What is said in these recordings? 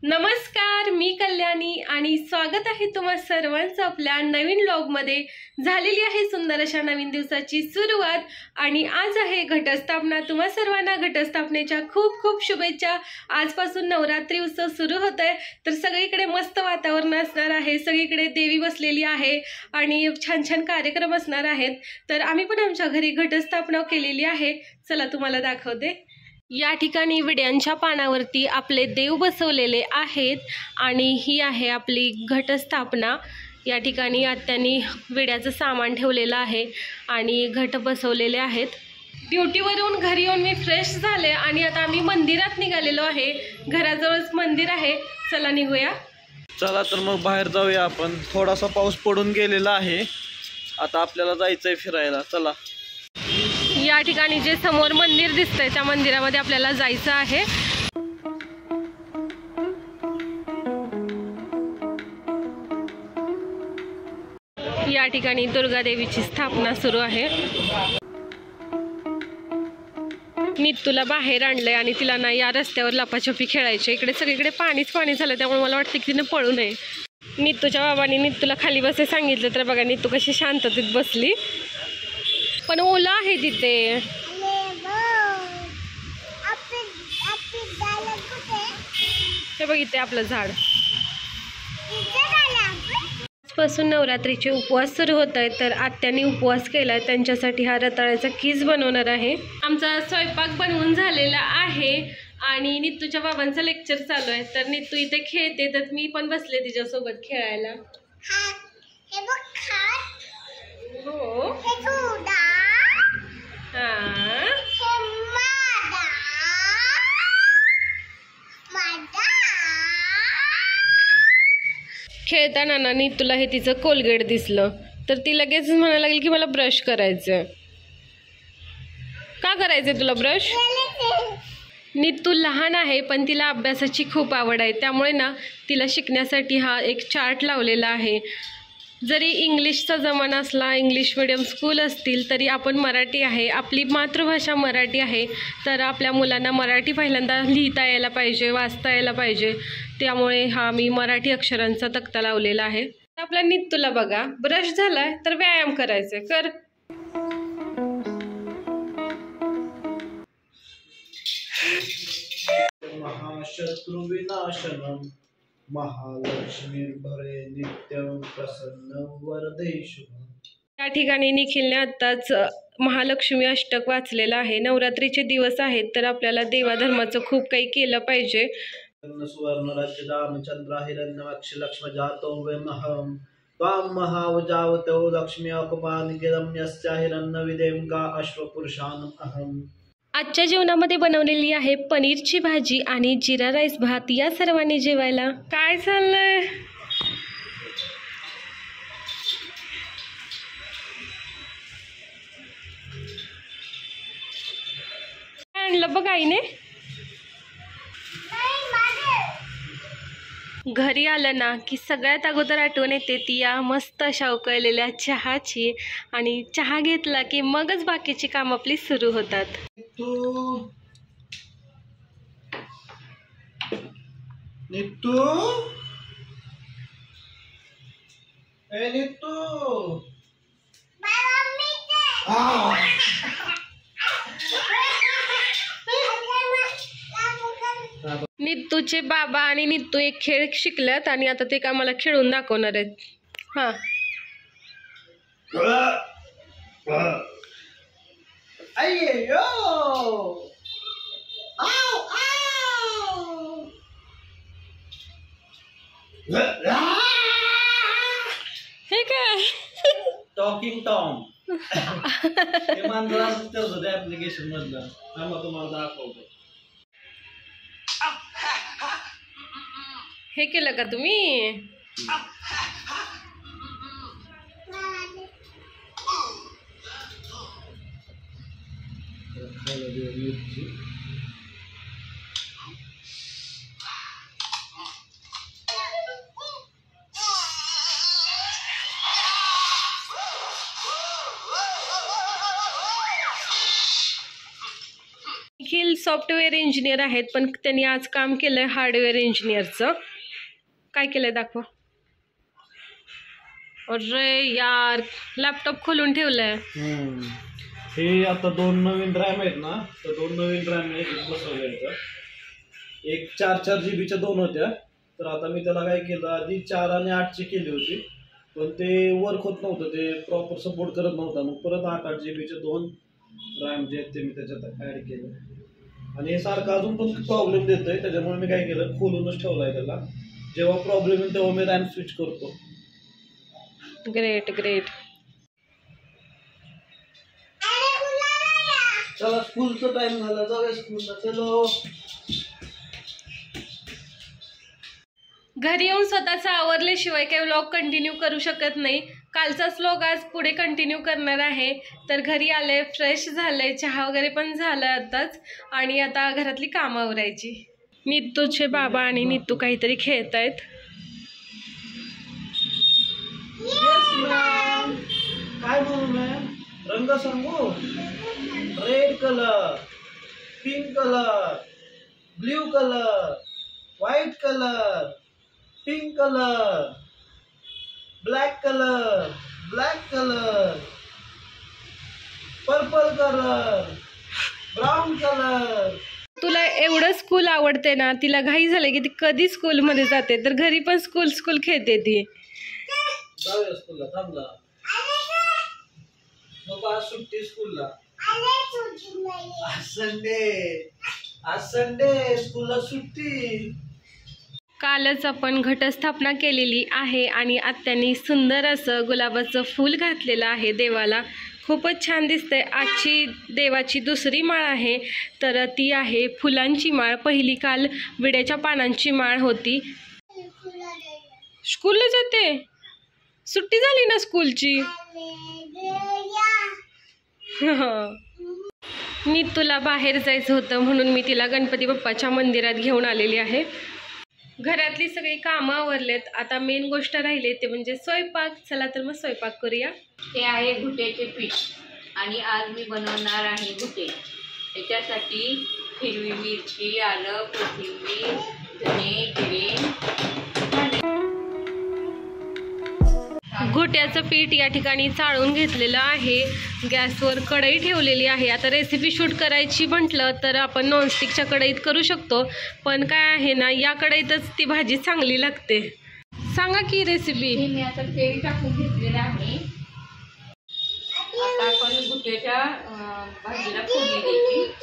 नमस्कार, मी कल्याणी आणि स्वागत आहे तुम्हा सर्वांचं आपल्या नवीन व्लॉगमध्ये। झालेली आहे सुंदर अशा नवीन दिवसाची सुरुवात आणि आज आहे घटस्थापना। तुम्हा सर्वांना घटस्थापनेच्या खूप खूप शुभेच्छा। आजपासून नवरात्री उत्सव सुरू होत आहे, तर सगळीकडे मस्त वातावरण असणार आहे, सगळीकडे देवी बसलेली आहे आणि छान छान कार्यक्रम असणार आहेत। तर आम्ही पण आमच्या घरी घटस्थापना केलेली आहे, चला तुम्हाला दाखवते। या ठिकाणी विड्यांच्या पानावरती आपले देव बसवलेले आहेत आणि ही आहे आपली घटस्थापना। या ठिकाणी आत्यांनी विड्याचं सामान ठेवलेलं आहे आणि घट बसवलेले आहेत। ड्युटीवरून घरी येऊन मी फ्रेश झाले आणि आता आम्ही मंदिरात निघालेलो आहे। घराजवळच मंदिर आहे, चला निघूया। चला तर मग बाहेर जाऊया आपण। थोडासा पाऊस पडून गेलेला आहे, आता आपल्याला जायचंय फिरायला, चला। या ठिकाणी जे समोर मंदिर दिसतंय त्या मंदिरामध्ये आपल्याला जायचं आहे। या ठिकाणी दुर्गा देवीची स्थापना सुरू आहे। नित्तूला बाहेर आणलंय आणि तिला ना या रस्त्यावर लपाछपी खेळायचे। इकडे सगळीकडे पाणीच पाणी झालं, त्यामुळे मला वाटतं की तिने पळू नये। नित्तूच्या बाबांनी नित्तूला खाली बसायला सांगितलं, तर बघा नित्तू कशी शांततेत बसली, पण ओला आहे तिथे। हे बघितले आपलं झाड। आजपासून नवरात्रीचे उपवास सुरू होत आहेत, तर आत्यांनी उपवास केलाय, त्यांच्यासाठी हा रताळ्याचा कीस बनवणार आहे। आमचा स्वयंपाक बनवून झालेला आहे आणि नित्तूच्या बाबांचं लेक्चर चालू आहे, तर नित्तू इथे खेळते, तर मी पण बसले तिच्यासोबत खेळायला। हो खेळताना ना नित्तूला हे तिचं कोलगेट दिसलं, तर ती लगेच म्हणायला लागली की मला ब्रश करायचं। का करायचंय तुला ब्रश? नित्तू लहान आहे पण तिला अभ्यासाची खूप आवड आहे, त्यामुळे ना तिला शिकण्यासाठी हा एक चार्ट लावलेला आहे। जरी इंग्लिशचा जमाना असला, इंग्लिश मीडियम स्कूल असतील, तरी आपण मराठी आहे, आपली मातृभाषा मराठी आहे, तर आपल्या मुलांना मराठी पहिल्यांदा लिहिता यायला पाहिजे, वाचता यायला पाहिजे। त्यामुळे हा मी मराठी अक्षरांचा तक्ता लावलेला आहे। आपल्या नित्तूला बघा ब्रश झालाय, तर व्यायाम करायचे, कर। महाशत्रु विनाशनम महालक्ष्मी भरे नित्यं प्रसन्न वरदे शुभम। या ठिकाणी निखिलने आत्ताच महालक्ष्मी अष्टक वाचलेलं आहे। नवरात्रीचे दिवस आहेत, तर आपल्याला देवाधर्माचं खूप काही केलं पाहिजे। सुवर्ण राज्य रामचंद्र हिरण्यवक्ष लक्ष्म जातो वेमहम त्वां महावजावतो लक्ष्मी अपमानिकेदम्यस्य हिरण्यविदेम का अश्वपुरुषानम अहम। आजच्या जेवणामध्ये बनवलेली आहे पनीरची भाजी आणि जिरा राईस भात। या सर्वांनी जेवायला। काय चाललंय? आणलं बघ आईने। घरी आलं ना की सगळ्यात अगोदर आठवण येते ती या मस्त अशा उकळलेल्या चहाची, आणि चहा घेतला की मगच बाकीची काम आपली सुरू होतात। नित्तू ए नित्तू नित्तूचे बाबा आणि नित्तू एक खेळ शिकल्यात आणि आता ते का मला खेळून दाखवणार आहेत। हा हे काय टॉकिंग टॉम हे मांजर असंच करत होते ऍप्लिकेशन मधलं। थांबा तुम्हाला दाखवतो। हे केलं का तुम्ही? सॉफ्टवेअर इंजिनियर आहेत, पण त्यांनी आज काम केलंय हार्डवेअर इंजिनियरचं. काय केलंय दाखवा. अरे यार, लॅपटॉप खोलून ठेवलंय. हे आता 2 नवीन रॅम आहेत ना, तर 2 नवीन रॅम बसवल्या. एक 4 GB 2 होत्या, तर आता मी त्याला काय केलं, आधी 4 आणि 8 केली होती, पण ते वर्क होत नव्हतं, ते प्रॉपर सपोर्ट करत नव्हता. मग परत 8 GB 2 रॅम जे आहेत ते मी त्याच्यात ॲड केलं. आणि हे सारखं अजून पण प्रॉब्लेम देत आहे, त्याच्यामुळे मी काय केलं, खोलूनच ठेवलाय त्याला. जेव्हा प्रॉब्लेम येईल तेव्हा मी रॅम स्विच करतो. Great great. चला, स्कूलचा टाइम झाला, जाऊया स्कूलला. चलो. घरी येऊन स्वतःचा आवरल्याशिवाय काही व्लॉग कंटिन्यू करू शकत नाही. कालचाच व्लॉग आज पुढे कंटिन्यू करणार आहे. तर घरी आले, फ्रेश झाले, चहा वगैरे पण झाला आताच, आणि आता घरातली कामं आवरायची. नित्तूचे बाबा आणि नित्तू काहीतरी खेळत आहेत. काय म्हणू मॅम? रंग सांगू? Red colour, pink colour, blue colour, white colour, pink colour, black colour, black colour, purple colour, brown colour. तुला एवढं स्कूल आवडते ना, तिला घाई झाले की ती कधी स्कूलमध्ये जाते, तर घरी पण स्कूल खेळते ती. जाऊया स्कूलला, थांबला. नको, आज सुट्टी स्कूलला. आज संडे स्कूलला सुट्टी. कालच आपण घटस्थापना केलेली आहे आणि आत्यांनी सुंदर असं गुलाबाचं फूल घातलेलं आहे देवाला. खूपच छान दिसतंय. आजची देवाची दुसरी माळ आहे, तर ती आहे फुलांची माळ. पहिली काल विड्याच्या पानांची माळ होती. स्कूलला जाते? सुट्टी झाली ना स्कूलची. नित्तूला बाहेर जायचं होतं, म्हणून मी तिला गणपती बाप्पाच्या मंदिरात घेऊन आलेली आहे. घरातली सगळी कामं आवरलेत. आता मेन गोष्ट राहिली ते म्हणजे स्वयंपाक. चला तर मग स्वयंपाक करूया. हे आहे घुट्याचे पीठ, आणि आज मी बनवणार आहे घुटे. त्याच्यासाठी हिरवी मिरची, आलं, कोथिंबीर, धने, जिरे. घोट्याचं पीठ या ठिकाणी चाळून घेतलेलं आहे. गॅसवर कढई ठेवलेली आहे. आता रेसिपी शूट करायची म्हटलं तर आपण नॉनस्टिकच्या कढईत करू शकतो, पण काय आहे ना, या कढईतच ती भाजी चांगली लागते. सांगा की रेसिपी. मी आता तेल टाकून घेतलेलं आहे. आता आपण घुट्याच्या भाजीला फोडणी द्यायची.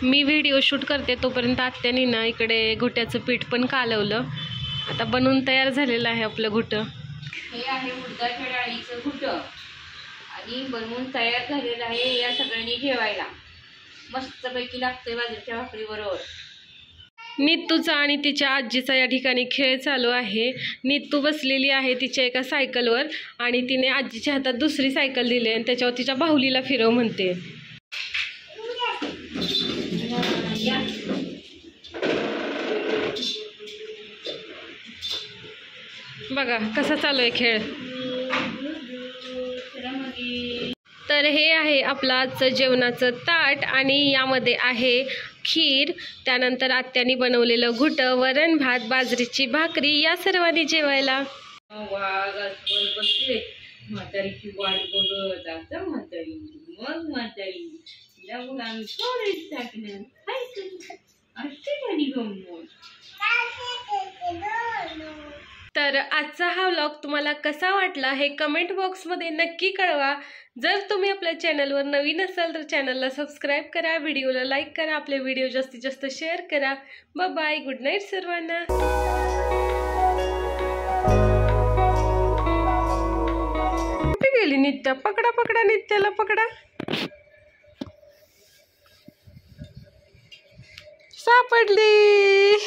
मी व्हिडिओ शूट करते तोपर्यंत आत्यानी ना इकडे घोट्याचं पीठ पण कालवलं. आता बनवून तयार झालेलं आहे आपलं घोटं. हे आहे उडदाच्या डाळीचं घुटं, आणि बनवून तयार झालेलं आहे. या सगळ्यांनी जेवायला मस्तपैकी लागतंय बाजरीच्या भाकरीबरोबर. नित्तूचा आणि तिच्या आजीचा या ठिकाणी खेळ चालू आहे. नित्तू बसलेली आहे तिच्या एका सायकलवर, आणि तिने आजीच्या हातात दुसरी सायकल दिली आणि त्याच्यावर तिच्या बाहुलीला फिरव म्हणते. बघा कसा चालू आहे खेळ. तर हे आहे आपलं आजचं जेवणाचं ताट, आणि यामध्ये आहे खीर, त्यानंतर आत्यानी बनवलेलं घुटं, वरण भात, बाजरीची भाकरी. या सर्वांनी जेवायला. बसले म्हातारीची वाट बघत. आता म्हातारी, मग म्हातारी, मग आम्ही थोडेच टाकणार. अशी झाली गंमत. तर आजचा हा व्लॉग तुम्हाला कसा वाटला हे कमेंट बॉक्समध्ये नक्की कळवा. जर तुम्ही आपल्या चॅनलवर नवीन असाल तर चॅनलला सबस्क्राईब करा, व्हिडिओला लाईक करा, आपले व्हिडिओ जास्तीत जास्त शेअर करा. बाय बाय, गुड नाईट सर्वांना. कुठे गेली नित्या? पकडा पकडा, नित्याला पकडा. सापडली.